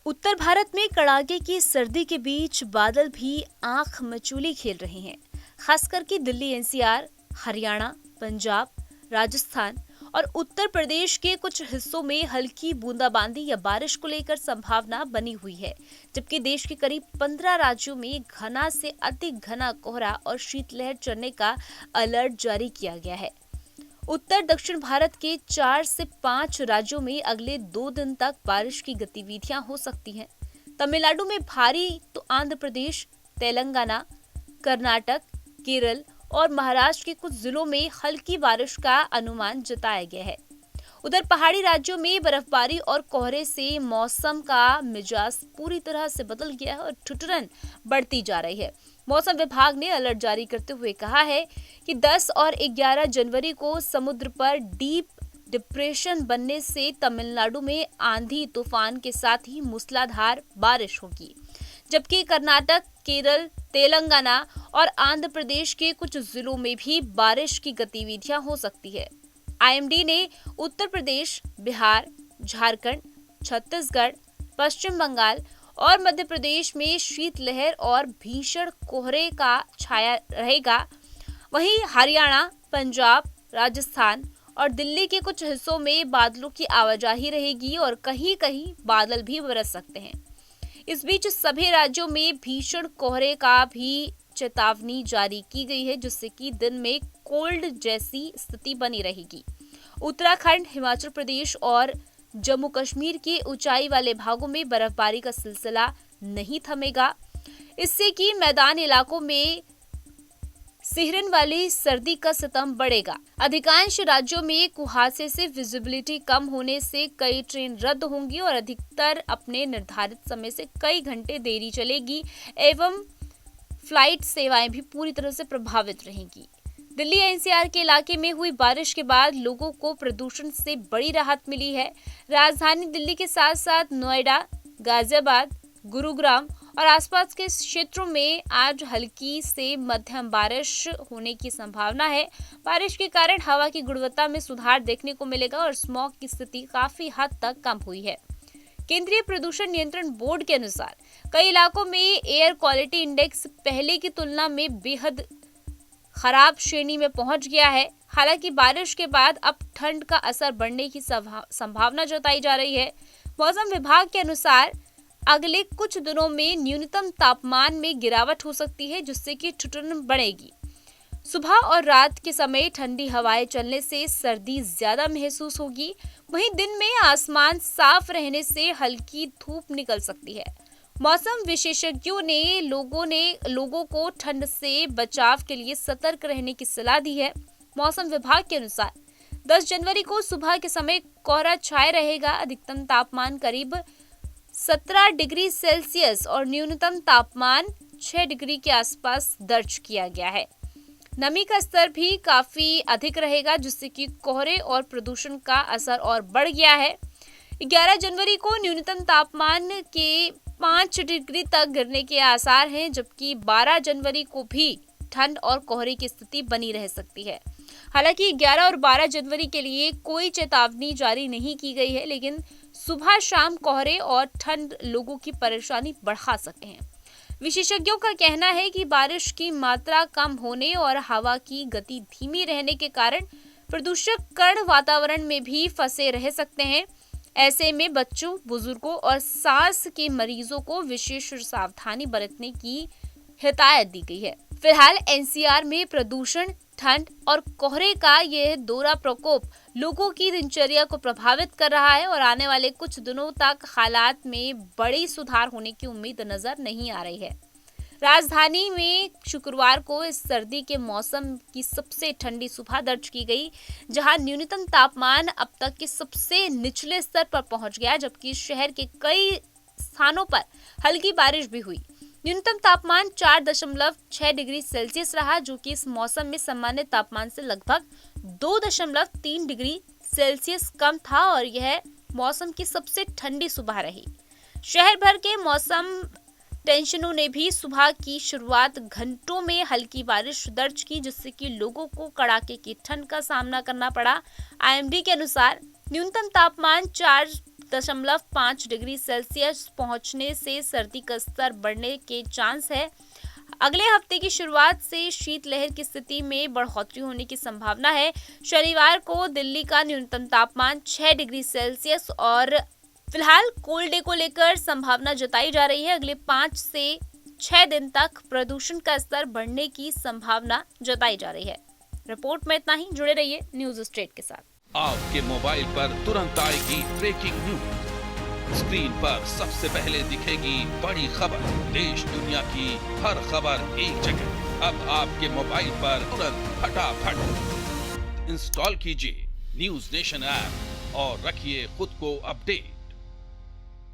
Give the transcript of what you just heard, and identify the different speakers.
Speaker 1: उत्तर भारत में कड़ाके की सर्दी के बीच बादल भी आंख मचोली खेल रहे हैं। खास करके दिल्ली एनसीआर, हरियाणा, पंजाब, राजस्थान और उत्तर प्रदेश के कुछ हिस्सों में हल्की बूंदाबांदी या बारिश को लेकर संभावना बनी हुई है, जबकि देश के करीब 15 राज्यों में घना से अति घना कोहरा और शीतलहर चलने का अलर्ट जारी किया गया है। उत्तर दक्षिण भारत के 4 से 5 राज्यों में अगले 2 दिन तक बारिश की गतिविधियां हो सकती हैं। तमिलनाडु में भारी तो आंध्र प्रदेश, तेलंगाना, कर्नाटक, केरल और महाराष्ट्र के कुछ जिलों में हल्की बारिश का अनुमान जताया गया है। उधर पहाड़ी राज्यों में बर्फबारी और कोहरे से मौसम का मिजाज पूरी तरह से बदल गया है और ठिठुरन बढ़ती जा रही है। मौसम विभाग ने अलर्ट जारी करते हुए कहा है कि 10 और 11 जनवरी को समुद्र पर डीप डिप्रेशन बनने से तमिलनाडु में आंधी तूफान के साथ ही मूसलाधार बारिश होगी, जबकि कर्नाटक, केरल, तेलंगाना और आंध्र प्रदेश के कुछ जिलों में भी बारिश की गतिविधियां हो सकती है। आईएमडी ने उत्तर प्रदेश, बिहार, झारखंड, छत्तीसगढ़, पश्चिम बंगाल और मध्य प्रदेश में शीतलहर और भीषण कोहरे का छाया रहेगा। वहीं हरियाणा, पंजाब, राजस्थान और दिल्ली के कुछ हिस्सों में बादलों की आवाजाही रहेगी और कहीं-कहीं बादल भी बरस सकते हैं। इस बीच सभी राज्यों में भीषण कोहरे का भी चेतावनी जारी की गई है, जिससे कि दिन में कोल्ड जैसी स्थिति बनी रहेगी। उत्तराखंड, हिमाचल प्रदेश और जम्मू कश्मीर के ऊंचाई वाले भागों में बर्फबारी का सिलसिला नहीं थमेगा, इससे कि मैदान इलाकों में सिहरन वाली सर्दी का सितम बढ़ेगा। अधिकांश राज्यों में कुहासे से विजिबिलिटी कम होने से कई ट्रेन रद्द होंगी और अधिकतर अपने निर्धारित समय से कई घंटे देरी चलेगी एवं फ्लाइट सेवाएं भी पूरी तरह से प्रभावित रहेंगी। दिल्ली एनसीआर के इलाके में हुई बारिश के बाद लोगों को प्रदूषण से बड़ी राहत मिली है। राजधानी दिल्ली के साथ साथ नोएडा, गाजियाबाद, गुरुग्राम और आसपास के क्षेत्रों में आज हल्की से मध्यम बारिश होने की संभावना है। बारिश के कारण हवा की गुणवत्ता में सुधार देखने को मिलेगा और स्मॉग की स्थिति काफी हद तक कम हुई है। केंद्रीय प्रदूषण नियंत्रण बोर्ड के अनुसार कई इलाकों में एयर क्वालिटी इंडेक्स पहले की तुलना में बेहद खराब श्रेणी में पहुंच गया है। हालांकि बारिश के बाद अब ठंड का असर बढ़ने की संभावना जताई जा रही है। मौसम विभाग के अनुसार अगले कुछ दिनों में न्यूनतम तापमान में गिरावट हो सकती है, जिससे कि ठिठुरन बढ़ेगी। सुबह और रात के समय ठंडी हवाएं चलने से सर्दी ज्यादा महसूस होगी। वहीं दिन में आसमान साफ रहने से हल्की धूप निकल सकती है। मौसम विशेषज्ञों ने लोगों को ठंड से बचाव के लिए सतर्क रहने की सलाह दी है। मौसम विभाग के अनुसार 10 जनवरी को सुबह के समय कोहरा छाया रहेगा। अधिकतम तापमान करीब 17 डिग्री सेल्सियस और न्यूनतम तापमान 6 डिग्री के आसपास दर्ज किया गया है। नमी का स्तर भी काफी अधिक रहेगा, जिससे कि कोहरे और प्रदूषण का असर और बढ़ गया है। 11 जनवरी को न्यूनतम तापमान के 5 डिग्री तक गिरने के आसार हैं, जबकि 12 जनवरी को भी ठंड और कोहरे की स्थिति बनी रह सकती है। हालांकि 11 और 12 जनवरी के लिए कोई चेतावनी जारी नहीं की गई है, लेकिन सुबह शाम कोहरे और ठंड लोगों की परेशानी बढ़ा सकते हैं। विशेषज्ञों का कहना है कि बारिश की मात्रा कम होने और हवा की गति धीमी रहने के कारण प्रदूषक कण वातावरण में भी फंसे रह सकते हैं। ऐसे में बच्चों, बुजुर्गों और सांस के मरीजों को विशेष सावधानी बरतने की हिदायत दी गई है। फिलहाल एनसीआर में प्रदूषण, ठंड और कोहरे का यह दोहरा प्रकोप लोगों की दिनचर्या को प्रभावित कर रहा है और आने वाले कुछ दिनों तक हालात में बड़ी सुधार होने की उम्मीद नजर नहीं आ रही है। राजधानी में शुक्रवार को इस सर्दी के मौसम की सबसे ठंडी सुबह दर्ज की गई, जहां न्यूनतम तापमान अब तक के सबसे निचले स्तर पर पहुंच गया, जबकि शहर के कई स्थानों पर हल्की बारिश भी हुई। न्यूनतम तापमान 4.6 डिग्री सेल्सियस रहा, जो कि इस मौसम में सामान्य तापमान से लगभग 2.3 डिग्री सेल्सियस कम था और यह मौसम की सबसे ठंडी सुबह रही। शहर भर के मौसम टेंशनों ने भी सुबह की शुरुआत घंटों में हल्की बारिश दर्ज की, जिससे कि लोगों को कड़ाके की ठंड का सामना करना पड़ा। आईएमडी के अनुसार न्यूनतम तापमान 4 30.5 डिग्री सेल्सियस पहुंचने से सर्दी का स्तर बढ़ने के चांस है। अगले हफ्ते की शुरुआत से शीतलहर की स्थिति में बढ़ोतरी होने की संभावना है। शनिवार को दिल्ली का न्यूनतम तापमान 6 डिग्री सेल्सियस और फिलहाल कोल्ड डे को लेकर संभावना जताई जा रही है। अगले 5 से 6 दिन तक प्रदूषण का स्तर बढ़ने की संभावना जताई जा रही है। रिपोर्ट में इतना ही। जुड़े रहिए न्यूज स्ट्रेट के साथ।
Speaker 2: आपके मोबाइल पर तुरंत आएगी ब्रेकिंग न्यूज। स्क्रीन पर सबसे पहले दिखेगी बड़ी खबर। देश दुनिया की हर खबर एक जगह। अब आपके मोबाइल पर तुरंत फटाफट इंस्टॉल कीजिए न्यूज नेशन ऐप और रखिए खुद को अपडेट।